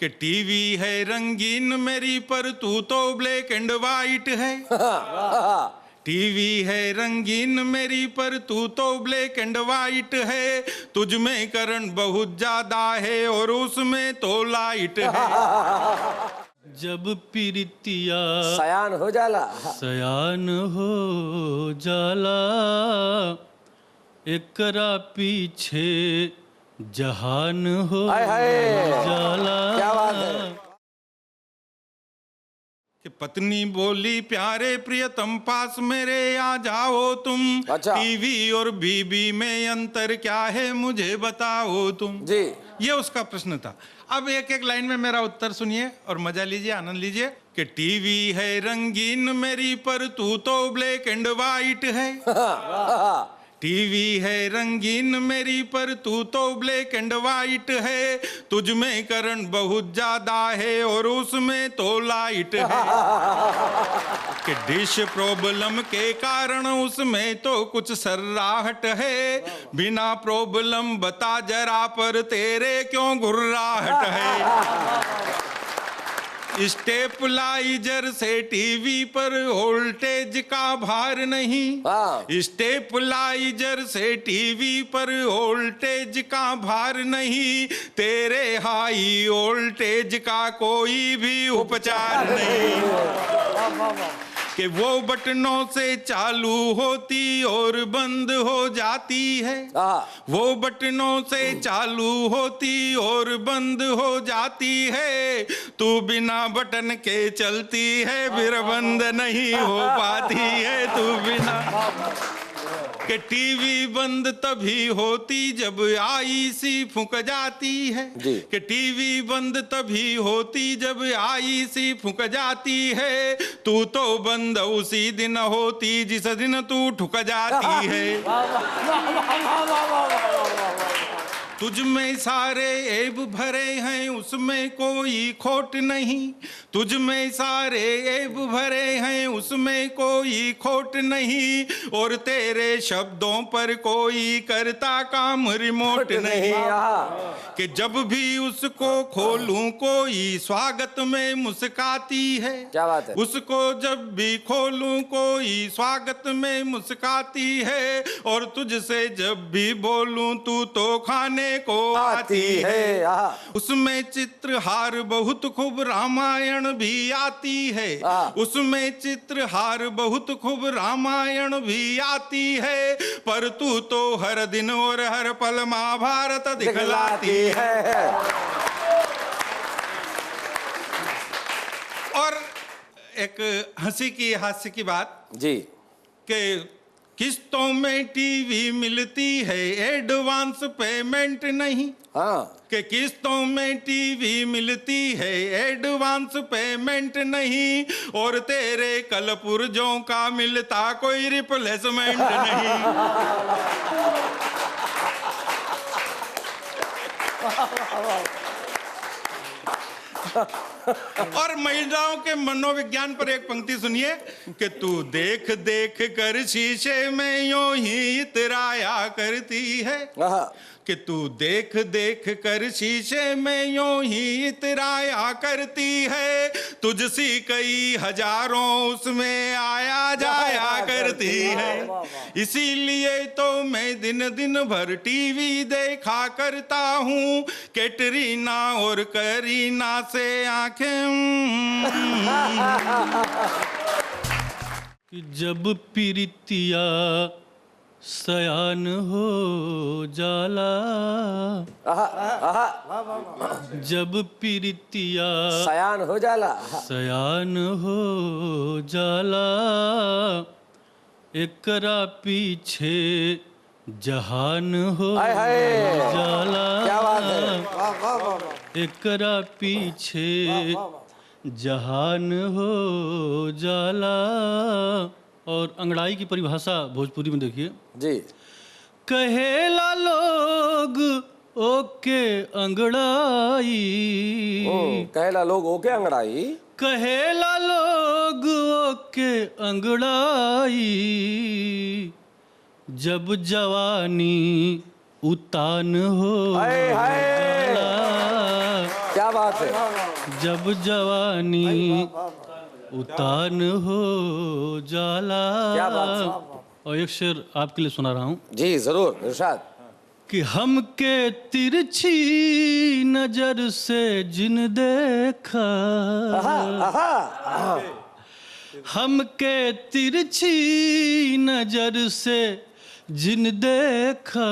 कि टीवी है रंगीन मेरी पर तू तो ब्लैक एंड वाइट है। टीवी है रंगीन मेरी पर तू तो ब्लैक एंड वाइट है। तुझ में करंट बहुत ज्यादा है और उसमें तो लाइट है। जब प्रीतिया सयान हो जाला, सयान हो जाला, एकरा पीछे जहान हो हाय हाय, जाला। क्या बात है। कि पत्नी बोली प्यारे प्रियतम पास मेरे आ जाओ तुम। अच्छा। टीवी और बीबी में अंतर क्या है मुझे बताओ तुम। जी। ये उसका प्रश्न था। अब एक एक लाइन में मेरा उत्तर सुनिए और मजा लीजिए, आनंद लीजिए। कि टीवी है रंगीन मेरी पर तू तो ब्लैक एंड वाइट है। टीवी है रंगीन मेरी पर तू तो ब्लैक एंड वाइट है। तुझ में करंट बहुत ज्यादा है और उसमें तो लाइट है। कि डिश प्रॉब्लम के कारण उसमें तो कुछ सर्राहट है। बिना प्रॉब्लम बता जरा पर तेरे क्यों घुर्राहट है। स्टेपलाइजर से टीवी पर वोल्टेज का भार नहीं। स्टेपलाइजर से टीवी पर वोल्टेज का भार नहीं। तेरे हाई वोल्टेज का कोई भी उपचार नहीं। कि वो बटनों से चालू होती और बंद हो जाती है। वो बटनों से चालू होती और बंद हो जाती है। तू बिना बटन के चलती है फिर बंद नहीं हो पाती है तू बिना। कि टीवी बंद तभी होती जब आईसी फूंक जाती है। कि टीवी बंद तभी होती जब आईसी फूंक जाती है। तू तो बंद उसी दिन होती जिस दिन तू ठुक जाती है। तुझ में सारे ऐब भरे हैं उसमें कोई खोट नहीं। तुझ में सारे ऐब भरे हैं उसमें कोई खोट नहीं। और तेरे शब्दों पर कोई करता काम रिमोट नहीं। कि जब भी उसको खोलूं कोई स्वागत में मुस्काती है। क्या बात है। उसको जब भी खोलूं कोई स्वागत में मुस्काती है। और तुझसे जब भी बोलूं तू तो खाने को आती है। उसमें चित्रहार बहुत खूब रामायण भी आती है। उसमें चित्रहार बहुत खूब रामायण भी आती है। पर तू तो हर दिन और हर पल महाभारत दिखलाती है। और एक हंसी की हास्य की बात जी। कि किस्तों में टीवी मिलती है एडवांस पेमेंट नहीं। कि किस्तों में टीवी मिलती है एडवांस पेमेंट नहीं। और तेरे कल पुर्जों का मिलता कोई रिप्लेसमेंट नहीं। और महिलाओं के मनोविज्ञान पर एक पंक्ति सुनिए। कि तू देख देख कर शीशे में यूं ही इतराया करती है। कि तू देख देख कर शीशे में यूं ही इतराया करती है। तुझसी कई हजारों उसमें आया जाया करती है। इसीलिए तो मैं दिन दिन भर टीवी देखा करता हूँ। कैटरीना और करीना से आंखें। जब प्रीतिया सयान हो जाला, जब प्रीतिया सयान हो जाला, सयान हो जाला, एकरा पीछे जहान हो जाला। क्या बात है। एकरा पीछे जहान हो जाला। और अंगड़ाई की परिभाषा भोजपुरी में देखिए जी। कहेला लोग ओके अंगड़ाई। कहेला लोग ओके अंगड़ाई। कहेला लोग ओके अंगड़ाई। जब जवानी उतान हो जाला, क्या बात है। जब जवानी उतान हो जाला। क्या बात। और एक शेर आपके लिए सुना रहा हूँ जी जरूर इरशाद। कि हमके तिरछी नजर से जिन देखा, हमके तिरछी नजर से जिन देखा,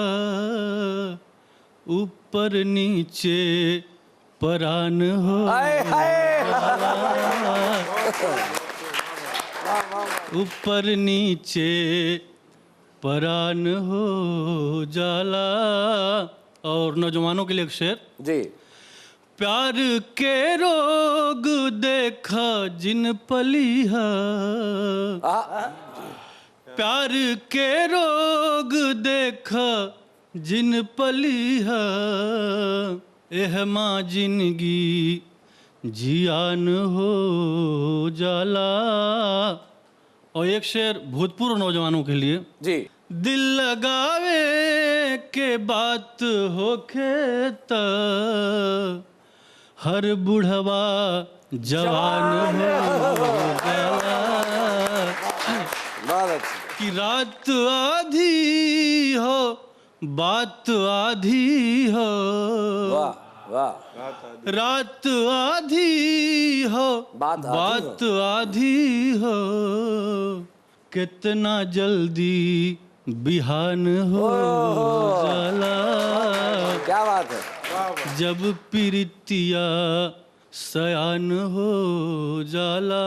ऊपर नीचे परान हो ऊपर नीचे परान हो जाला। और नौजवानों के लिए एक शेर जी। प्यार के रोग देखा जिन पलिहा, प्यार के रोग देखा जिन पलिहा, एह माँ जिंदगी जियान हो जाला। और एक शेर भूतपूर्व नौजवानों के लिए जी। दिल लगावे के बात होखे त हर बुढ़वा जवान हो जाला। बहुत अच्छा। कि रात आधी हो बात आधी हो, वाह वाह। रात आधी हो बात आधी हो, कितना जल्दी बिहान हो जाला। क्या बात है। जब प्रीतिया सयान हो जाला,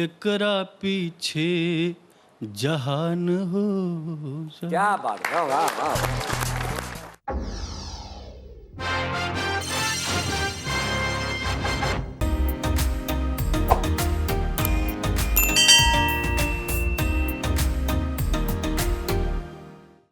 एकरा पीछे जहान हो जाला। क्या बात है। वाह वाह।